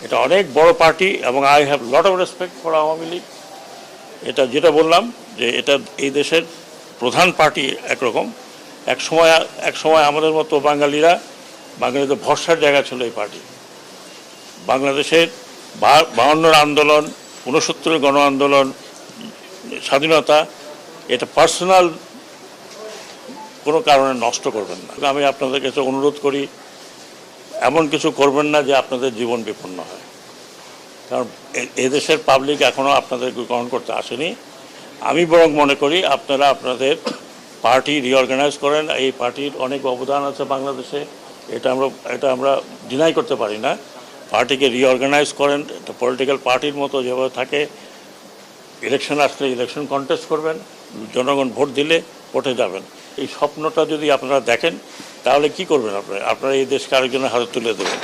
এটা অনেক বড় পার্টি এবং I have lot of respect for Awami League. এটা যেটা বললাম যে এটা এই দেশের প্রধান পার্টি একরকম, এক সময় আমাদের মতো বাঙালিদের ভরসার জায়গা ছিল এই পার্টি। বাংলাদেশের 52 আন্দোলন, 69 গণ আন্দোলন, স্বাধীনতা, এটা পার্সোনাল কোনো কারণে নষ্ট করবেন না। আমি আপনাদের কাছে অনুরোধ করি, এমন কিছু করবেন না যে আপনাদের জীবন বিপন্ন হয়, কারণ এদেশের পাবলিক এখনও আপনাদেরকে গ্রহণ করতে আসেনি। আমি বরং মনে করি আপনারা আপনাদের পার্টি রিঅর্গানাইজ করেন। এই পার্টির অনেক অবদান আছে বাংলাদেশে, এটা আমরা ডিনাই করতে পারি না। পার্টিকে রিঅর্গানাইজ করেন, একটা পলিটিক্যাল পার্টির মতো যেভাবে থাকে, ইলেকশন আসলে ইলেকশন কন্টেস্ট করবেন, জনগণ ভোট দিলে ভোটে যাবেন। এই স্বপ্নটা যদি আপনারা দেখেন তাহলে কি করবেন? আপনারা এই দেশকে আরেকজনের হাতে তুলে দেবেন।